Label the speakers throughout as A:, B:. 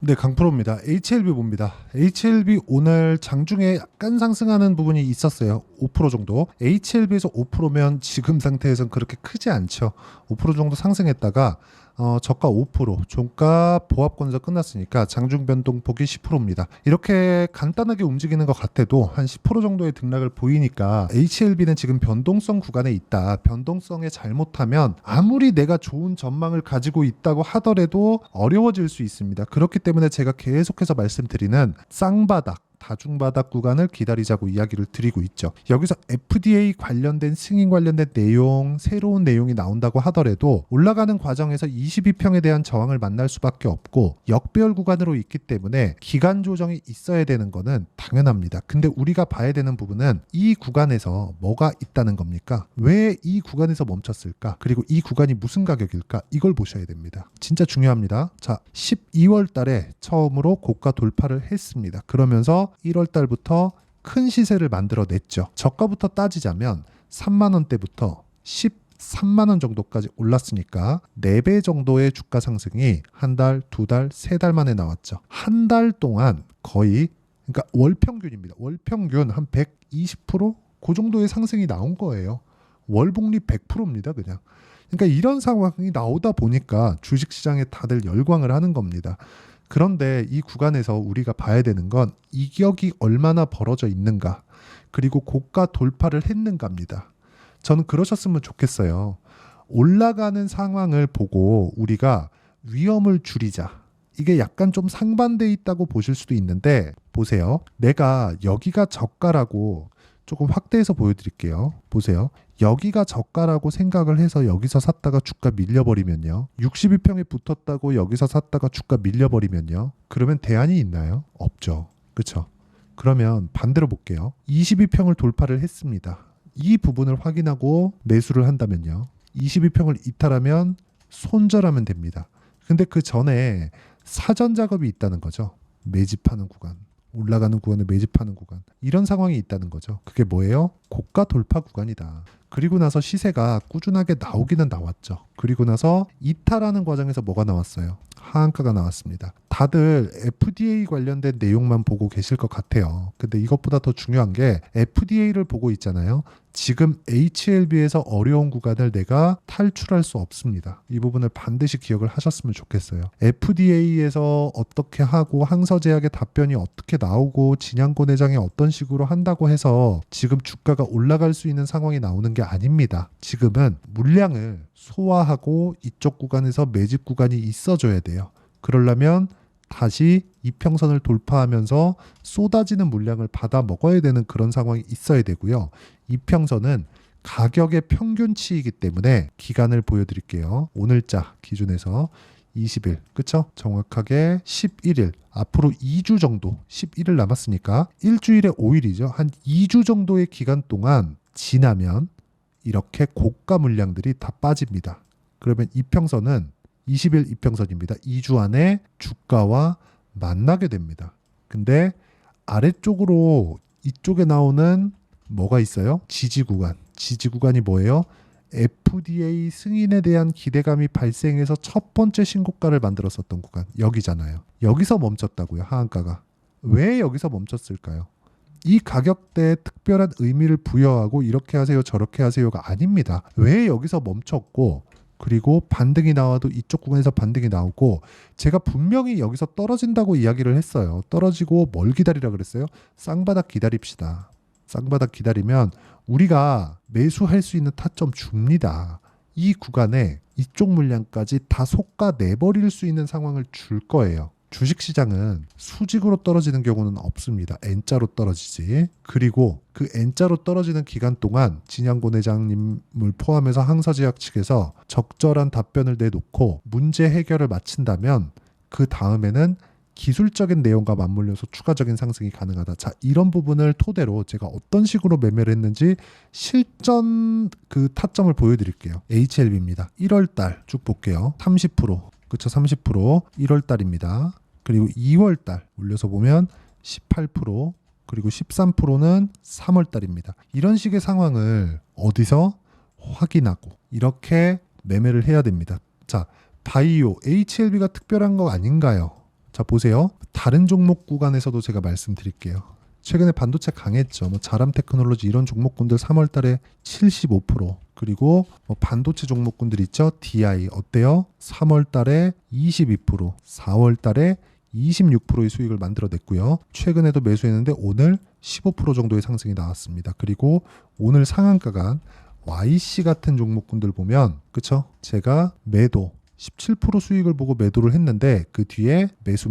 A: 네, 강프로입니다. HLB 봅니다. HLB 오늘 장중에 약간 상승하는 부분이 있었어요. 5% 정도. HLB에서 5%면 지금 상태에서는 그렇게 크지 않죠. 5% 정도 상승했다가 저가 5%, 종가 보합권에서 끝났으니까 장중 변동폭이 10%입니다. 이렇게 간단하게 움직이는 것 같아도 한 10% 정도의 등락을 보이니까 HLB는 지금 변동성 구간에 있다. 변동성에 잘못하면 아무리 내가 좋은 전망을 가지고 있다고 하더라도 어려워질 수 있습니다. 그렇기 때문에 제가 계속해서 말씀드리는 쌍바닥, 다중바닥 구간을 기다리자고 이야기를 드리고 있죠. 여기서 FDA 관련된 승인 관련된 내용, 새로운 내용이 나온다고 하더라도 올라가는 과정에서 22평에 대한 저항을 만날 수밖에 없고 역배열 구간으로 있기 때문에 기간 조정이 있어야 되는 거는 당연합니다. 근데 우리가 봐야 되는 부분은 이 구간에서 뭐가 있다는 겁니까? 왜 이 구간에서 멈췄을까? 그리고 이 구간이 무슨 가격일까? 이걸 보셔야 됩니다. 진짜 중요합니다. 자, 12월 달에 처음으로 고가 돌파를 했습니다. 그러면서 1월 달부터 큰 시세를 만들어냈죠. 저가부터 따지자면 3만 원대부터 13만 원 정도까지 올랐으니까 4배 정도의 주가 상승이 한 달, 두 달, 세 달 만에 나왔죠. 한 달 동안 거의, 그러니까 월평균입니다. 월평균 한 120%? 그 정도의 상승이 나온 거예요. 월복리 100%입니다, 그냥. 그러니까 이런 상황이 나오다 보니까 주식시장에 다들 열광을 하는 겁니다. 그런데 이 구간에서 우리가 봐야 되는 건 이격이 얼마나 벌어져 있는가, 그리고 고가 돌파를 했는가입니다. 저는 그러셨으면 좋겠어요. 올라가는 상황을 보고 우리가 위험을 줄이자. 이게 약간 좀 상반돼 있다고 보실 수도 있는데, 보세요. 내가 여기가 저가라고 조금 확대해서 보여드릴게요. 보세요. 여기가 저가라고 생각을 해서 여기서 샀다가 주가 밀려버리면요. 62평에 붙었다고 여기서 샀다가 주가 밀려버리면요. 그러면 대안이 있나요? 없죠. 그렇죠? 그러면 반대로 볼게요. 22평을 돌파를 했습니다. 이 부분을 확인하고 매수를 한다면요. 22평을 이탈하면 손절하면 됩니다. 근데 그 전에 사전 작업이 있다는 거죠. 매집하는 구간. 올라가는 구간에 매집하는 구간, 이런 상황이 있다는 거죠. 그게 뭐예요? 고가 돌파 구간이다. 그리고 나서 시세가 꾸준하게 나오기는 나왔죠. 그리고 나서 이탈하는 과정에서 뭐가 나왔어요? 하한가가 나왔습니다. 다들 FDA 관련된 내용만 보고 계실 것 같아요. 근데 이것보다 더 중요한 게 FDA를 보고 있잖아요. 지금 HLB에서 어려운 구간을 내가 탈출할 수 없습니다. 이 부분을 반드시 기억을 하셨으면 좋겠어요. FDA에서 어떻게 하고 항서제약의 답변이 어떻게 나오고 진양고 내장이 어떤 식으로 한다고 해서 지금 주가가 올라갈 수 있는 상황이 나오는 게 아닙니다. 지금은 물량을 소화하고 이쪽 구간에서 매집 구간이 있어줘야 돼요. 그러려면 다시 이평선을 돌파하면서 쏟아지는 물량을 받아 먹어야 되는 그런 상황이 있어야 되고요. 이평선은 가격의 평균치이기 때문에 기간을 보여드릴게요. 오늘자 기준에서 20일, 그쵸? 정확하게 11일, 앞으로 2주 정도, 11일 남았으니까 일주일에 5일이죠. 한 2주 정도의 기간 동안 지나면 이렇게 고가 물량들이 다 빠집니다. 그러면 이평선은 20일 이평선입니다. 2주 안에 주가와 만나게 됩니다. 근데 아래쪽으로 이쪽에 나오는 뭐가 있어요? 지지 구간. 지지 구간이 뭐예요? FDA 승인에 대한 기대감이 발생해서 첫 번째 신고가를 만들었었던 구간. 여기잖아요. 여기서 멈췄다고요, 하한가가. 왜 여기서 멈췄을까요? 이 가격대에 특별한 의미를 부여하고 이렇게 하세요, 저렇게 하세요가 아닙니다. 왜 여기서 멈췄고, 그리고 반등이 나와도 이쪽 구간에서 반등이 나오고, 제가 분명히 여기서 떨어진다고 이야기를 했어요. 떨어지고 뭘 기다리라 그랬어요? 쌍바닥 기다립시다. 쌍바닥 기다리면 우리가 매수할 수 있는 타점 줍니다. 이 구간에 이쪽 물량까지 다 솎아내버릴 수 있는 상황을 줄 거예요. 주식시장은 수직으로 떨어지는 경우는 없습니다. N자로 떨어지지. 그리고 그 N자로 떨어지는 기간 동안 진양고 내장님을 포함해서 항서제약 측에서 적절한 답변을 내놓고 문제 해결을 마친다면 그 다음에는 기술적인 내용과 맞물려서 추가적인 상승이 가능하다. 자, 이런 부분을 토대로 제가 어떤 식으로 매매를 했는지 실전 그 타점을 보여드릴게요. HLB입니다. 1월달 쭉 볼게요. 30%. 그쵸, 30% 1월 달입니다. 그리고 2월 달 올려서 보면 18%, 그리고 13%는 3월 달입니다. 이런 식의 상황을 어디서 확인하고 이렇게 매매를 해야 됩니다. 자, 바이오 HLB가 특별한 거 아닌가요? 자 보세요. 다른 종목 구간에서도 제가 말씀드릴게요. 최근에 반도체 강했죠. 자람 테크놀로지 이런 종목군들 3월 달에 75%, 그리고 반도체 종목군들 있죠. DI 어때요? 3월 달에 22%, 4월 달에 26%의 수익을 만들어냈고요. 최근에도 매수했는데 오늘 15% 정도의 상승이 나왔습니다. 그리고 오늘 상한가가 YC 같은 종목군들 보면 그쵸? 제가 매도 17% 수익을 보고 매도를 했는데 그 뒤에 매수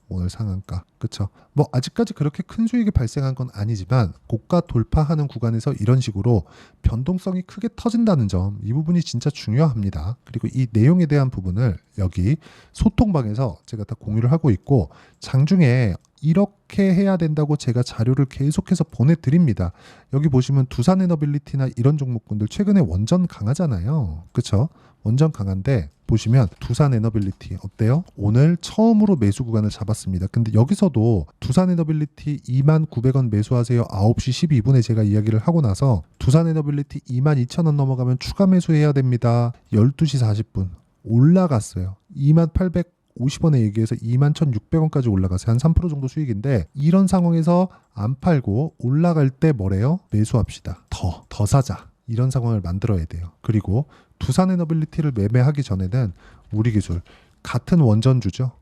A: 오늘 상한가 그쵸? 아직까지 그렇게 큰 수익이 발생한 건 아니지만 고가 돌파하는 구간에서 이런 식으로 변동성이 크게 터진다는 점, 이 부분이 진짜 중요합니다. 그리고 이 내용에 대한 부분을 여기 소통방에서 제가 다 공유를 하고 있고, 장중에 이렇게 해야 된다고 제가 자료를 계속해서 보내드립니다. 여기 보시면 두산에너빌리티나 이런 종목군들 최근에 원전 강하잖아요. 그쵸? 원전 강한데 보시면 두산에너빌리티 어때요? 오늘 처음으로 매수 구간을 잡았습니다. 근데 여기서도 두산에너빌리티 29,000원 매수하세요. 9시 12분에 제가 이야기를 하고 나서 두산에너빌리티 22,000원 넘어가면 추가 매수해야 됩니다. 12시 40분 올라갔어요. 28,50원에 얘기해서 21,600원까지 올라가서 한 3% 정도 수익인데, 이런 상황에서 안 팔고 올라갈 때 뭐래요? 매수합시다. 더 사자. 이런 상황을 만들어야 돼요. 그리고 두산에너빌리티를 매매하기 전에는 우리 기술 같은 원전주죠.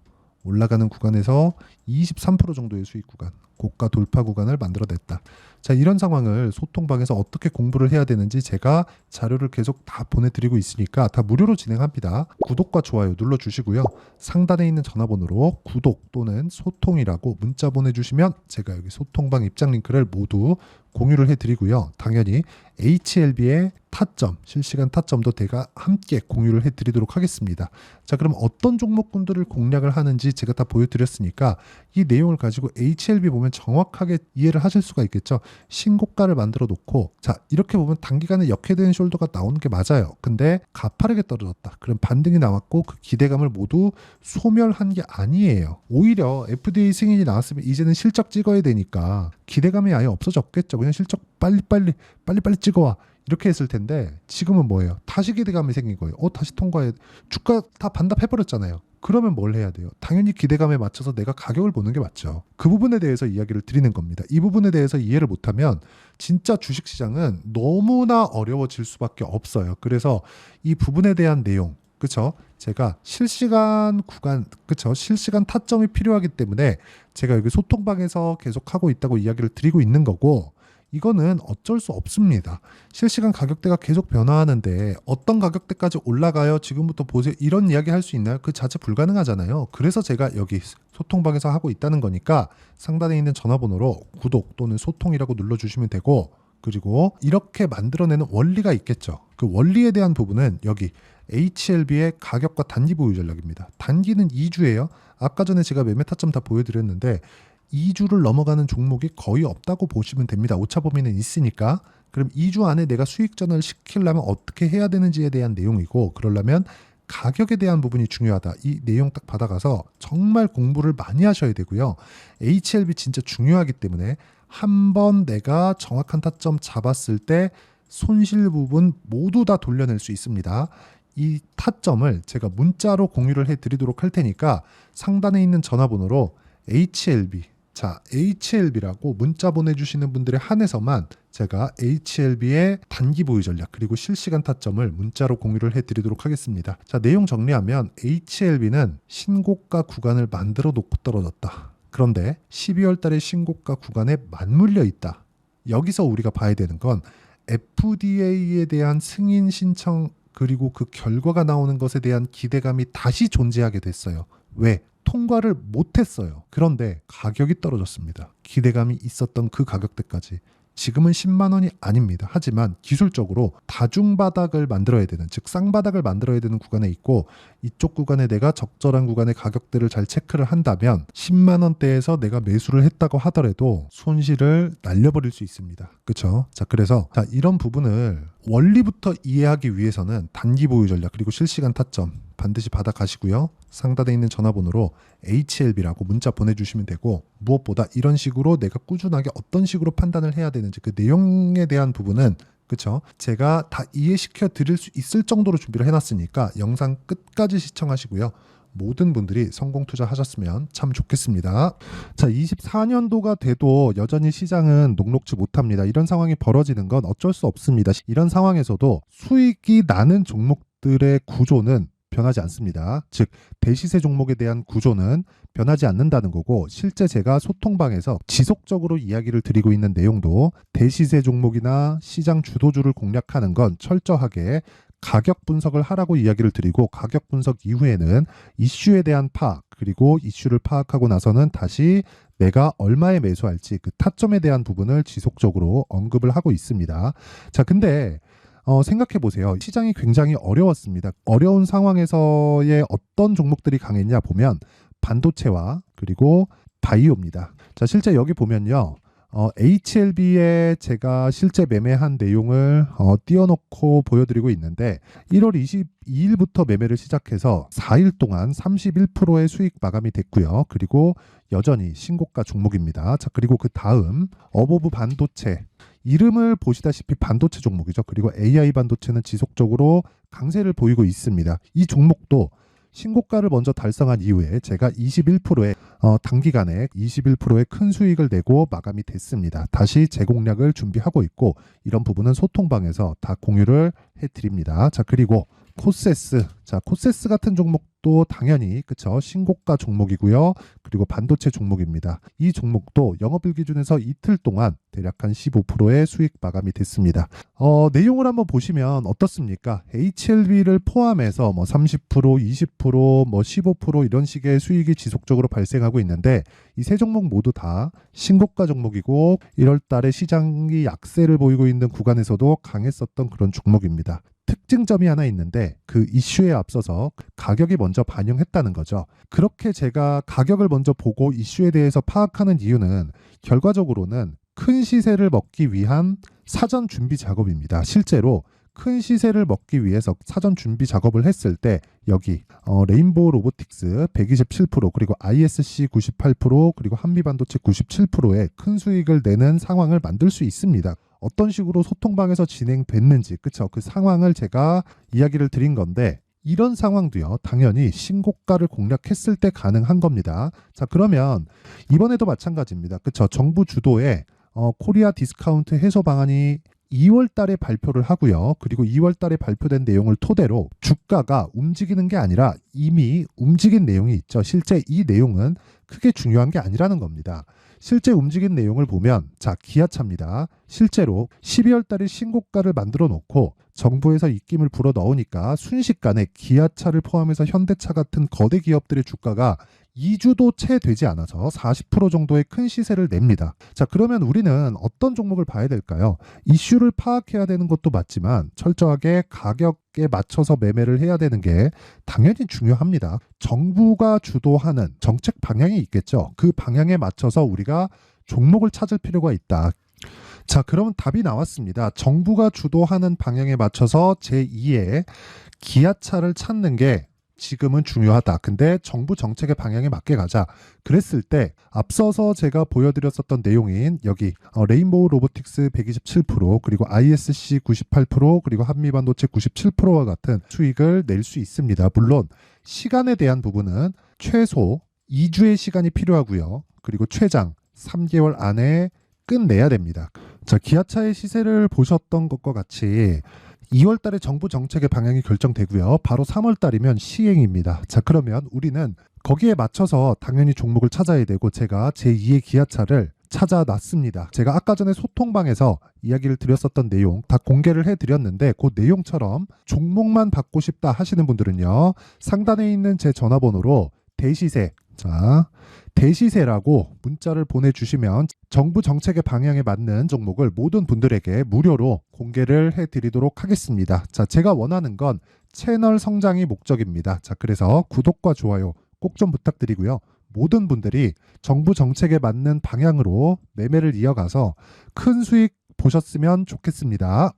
A: 올라가는 구간에서 23% 정도의 수익 구간, 고가 돌파 구간을 만들어냈다. 자, 이런 상황을 소통방에서 어떻게 공부를 해야 되는지 제가 자료를 계속 다 보내드리고 있으니까 다 무료로 진행합니다. 구독과 좋아요 눌러주시고요. 상단에 있는 전화번호로 구독 또는 소통이라고 문자 보내주시면 제가 여기 소통방 입장 링크를 모두 공유를 해드리고요. 당연히 HLB의 타점, 실시간 타점도 제가 함께 공유를 해드리도록 하겠습니다. 자, 그럼 어떤 종목군들을 공략을 하는지 제가 다 보여드렸으니까 이 내용을 가지고 HLB 보면 정확하게 이해를 하실 수가 있겠죠. 신고가를 만들어 놓고, 자, 이렇게 보면 단기간에 역회된 숄더가 나오는 게 맞아요. 근데 가파르게 떨어졌다. 그럼 반등이 나왔고 그 기대감을 모두 소멸한 게 아니에요. 오히려 FDA 승인이 나왔으면 이제는 실적 찍어야 되니까 기대감이 아예 없어졌겠죠. 그냥 실적 빨리빨리 찍어와. 이렇게 했을 텐데 지금은 뭐예요? 다시 기대감이 생긴 거예요. 다시 통과해. 주가 다 반납해버렸잖아요. 그러면 뭘 해야 돼요? 당연히 기대감에 맞춰서 내가 가격을 보는 게 맞죠. 그 부분에 대해서 이야기를 드리는 겁니다. 이 부분에 대해서 이해를 못하면 진짜 주식시장은 너무나 어려워질 수밖에 없어요. 그래서 이 부분에 대한 내용, 그쵸? 제가 실시간 구간, 그쵸? 실시간 타점이 필요하기 때문에 제가 여기 소통방에서 계속 하고 있다고 이야기를 드리고 있는 거고, 이거는 어쩔 수 없습니다. 실시간 가격대가 계속 변화하는데 어떤 가격대까지 올라가요? 지금부터 보세요. 이런 이야기 할 수 있나요? 그 자체 불가능하잖아요. 그래서 제가 여기 소통방에서 하고 있다는 거니까 상단에 있는 전화번호로 구독 또는 소통이라고 눌러주시면 되고, 그리고 이렇게 만들어내는 원리가 있겠죠. 그 원리에 대한 부분은 여기 HLB의 가격과 단기 보유 전략입니다. 단기는 2주예요. 아까 전에 제가 매매 타점 다 보여드렸는데 2주를 넘어가는 종목이 거의 없다고 보시면 됩니다. 오차 범위는 있으니까. 그럼 2주 안에 내가 수익 전환을 시키려면 어떻게 해야 되는지에 대한 내용이고, 그러려면 가격에 대한 부분이 중요하다. 이 내용 딱 받아가서 정말 공부를 많이 하셔야 되고요. HLB 진짜 중요하기 때문에 한번 내가 정확한 타점 잡았을 때 손실 부분 모두 다 돌려낼 수 있습니다. 이 타점을 제가 문자로 공유를 해드리도록 할 테니까 상단에 있는 전화번호로 HLB, 자, HLB라고 문자 보내주시는 분들에 한해서만 제가 HLB의 단기 보유 전략 그리고 실시간 타점을 문자로 공유를 해드리도록 하겠습니다. 자, 내용 정리하면 HLB는 신고가 구간을 만들어 놓고 떨어졌다. 그런데 12월 달에 신고가 구간에 맞물려 있다. 여기서 우리가 봐야 되는 건 FDA에 대한 승인 신청 그리고 그 결과가 나오는 것에 대한 기대감이 다시 존재하게 됐어요. 왜? 통과를 못했어요. 그런데 가격이 떨어졌습니다. 기대감이 있었던 그 가격대까지. 지금은 10만 원이 아닙니다. 하지만 기술적으로 다중바닥을 만들어야 되는, 즉 쌍바닥을 만들어야 되는 구간에 있고, 이쪽 구간에 내가 적절한 구간의 가격대를 잘 체크를 한다면 10만 원대에서 내가 매수를 했다고 하더라도 손실을 날려버릴 수 있습니다. 그렇죠? 자, 그래서 이런 부분을 원리부터 이해하기 위해서는 단기 보유 전략 그리고 실시간 타점 반드시 받아가시고요. 상단에 있는 전화번호로 HLB라고 문자 보내주시면 되고, 무엇보다 이런 식으로 내가 꾸준하게 어떤 식으로 판단을 해야 되는지 그 내용에 대한 부분은, 그쵸? 제가 다 이해시켜 드릴 수 있을 정도로 준비를 해놨으니까 영상 끝까지 시청하시고요. 모든 분들이 성공 투자하셨으면 참 좋겠습니다. 자, 24년도가 돼도 여전히 시장은 녹록지 못합니다. 이런 상황이 벌어지는 건 어쩔 수 없습니다. 이런 상황에서도 수익이 나는 종목들의 구조는 변하지 않습니다. 즉, 대시세 종목에 대한 구조는 변하지 않는다는 거고, 실제 제가 소통방에서 지속적으로 이야기를 드리고 있는 내용도 대시세 종목이나 시장 주도주를 공략하는 건 철저하게 가격 분석을 하라고 이야기를 드리고, 가격 분석 이후에는 이슈에 대한 파악, 그리고 이슈를 파악하고 나서는 다시 내가 얼마에 매수할지 그 타점에 대한 부분을 지속적으로 언급을 하고 있습니다. 자, 근데 생각해 보세요. 시장이 굉장히 어려웠습니다. 어려운 상황에서의 어떤 종목들이 강했냐 보면 반도체와 그리고 바이오입니다. 자, 실제 여기 보면요. HLB에 제가 실제 매매한 내용을 띄워놓고 보여드리고 있는데 1월 22일부터 매매를 시작해서 4일 동안 31%의 수익 마감이 됐고요. 그리고 여전히 신고가 종목입니다. 자, 그리고 그 다음 어보브 반도체, 이름을 보시다시피 반도체 종목이죠. 그리고 AI 반도체는 지속적으로 강세를 보이고 있습니다. 이 종목도 신고가를 먼저 달성한 이후에 제가 21%의 단기간에 21%의 큰 수익을 내고 마감이 됐습니다. 다시 재공략을 준비하고 있고, 이런 부분은 소통방에서 다 공유를 해드립니다. 자, 그리고 코세스. 자, 코세스 같은 종목도 당연히 그쵸, 신고가 종목이고요. 그리고 반도체 종목입니다. 이 종목도 영업일 기준에서 이틀 동안 대략 한 15%의 수익 마감이 됐습니다. 내용을 한번 보시면 어떻습니까? HLB를 포함해서 뭐 30%, 20%, 뭐 15% 이런 식의 수익이 지속적으로 발생하고 있는데, 이 세 종목 모두 다 신고가 종목이고 1월 달에 시장이 약세를 보이고 있는 구간에서도 강했었던 그런 종목입니다. 특징점이 하나 있는데, 그 이슈에 앞서서 가격이 먼저 반영했다는 거죠. 그렇게 제가 가격을 먼저 보고 이슈에 대해서 파악하는 이유는 결과적으로는 큰 시세를 먹기 위한 사전 준비 작업입니다. 실제로 큰 시세를 먹기 위해서 사전 준비 작업을 했을 때 여기 레인보우 로보틱스 127%, 그리고 ISC 98%, 그리고 한미반도체 97%의 큰 수익을 내는 상황을 만들 수 있습니다. 어떤 식으로 소통방에서 진행됐는지, 그쵸? 그 상황을 제가 이야기를 드린 건데, 이런 상황도요, 당연히 신고가를 공략했을 때 가능한 겁니다. 자, 그러면 이번에도 마찬가지입니다. 그쵸? 정부 주도의 코리아 디스카운트 해소 방안이 2월 달에 발표를 하고요. 그리고 2월 달에 발표된 내용을 토대로 주가가 움직이는 게 아니라 이미 움직인 내용이 있죠. 실제 이 내용은 크게 중요한 게 아니라는 겁니다. 실제 움직인 내용을 보면, 자, 기아차입니다. 실제로 12월 달에 신고가를 만들어 놓고 정부에서 입김을 불어 넣으니까 순식간에 기아차를 포함해서 현대차 같은 거대 기업들의 주가가 2주도 채 되지 않아서 40% 정도의 큰 시세를 냅니다. 자, 그러면 우리는 어떤 종목을 봐야 될까요? 이슈를 파악해야 되는 것도 맞지만 철저하게 가격에 맞춰서 매매를 해야 되는 게 당연히 중요합니다. 정부가 주도하는 정책 방향이 있겠죠. 그 방향에 맞춰서 우리가 종목을 찾을 필요가 있다. 자, 그러면 답이 나왔습니다. 정부가 주도하는 방향에 맞춰서 제2의 기아차를 찾는 게 지금은 중요하다. 근데 정부 정책의 방향에 맞게 가자. 그랬을 때 앞서서 제가 보여드렸었던 내용인 여기 레인보우 로보틱스 127%, 그리고 ISC 98%, 그리고 한미반도체 97%와 같은 수익을 낼 수 있습니다. 물론 시간에 대한 부분은 최소 2주의 시간이 필요하고요. 그리고 최장 3개월 안에 끝내야 됩니다. 자, 기아차의 시세를 보셨던 것과 같이 2월 달에 정부 정책의 방향이 결정되고요. 바로 3월 달이면 시행입니다. 자, 그러면 우리는 거기에 맞춰서 당연히 종목을 찾아야 되고, 제가 제2의 기아차를 찾아놨습니다. 제가 아까 전에 소통방에서 이야기를 드렸었던 내용 다 공개를 해드렸는데, 그 내용처럼 종목만 받고 싶다 하시는 분들은요, 상단에 있는 제 전화번호로 대시세, 자, 대시세라고 문자를 보내주시면 정부 정책의 방향에 맞는 종목을 모든 분들에게 무료로 공개를 해드리도록 하겠습니다. 자, 제가 원하는 건 채널 성장이 목적입니다. 자, 그래서 구독과 좋아요 꼭 좀 부탁드리고요. 모든 분들이 정부 정책에 맞는 방향으로 매매를 이어가서 큰 수익 보셨으면 좋겠습니다.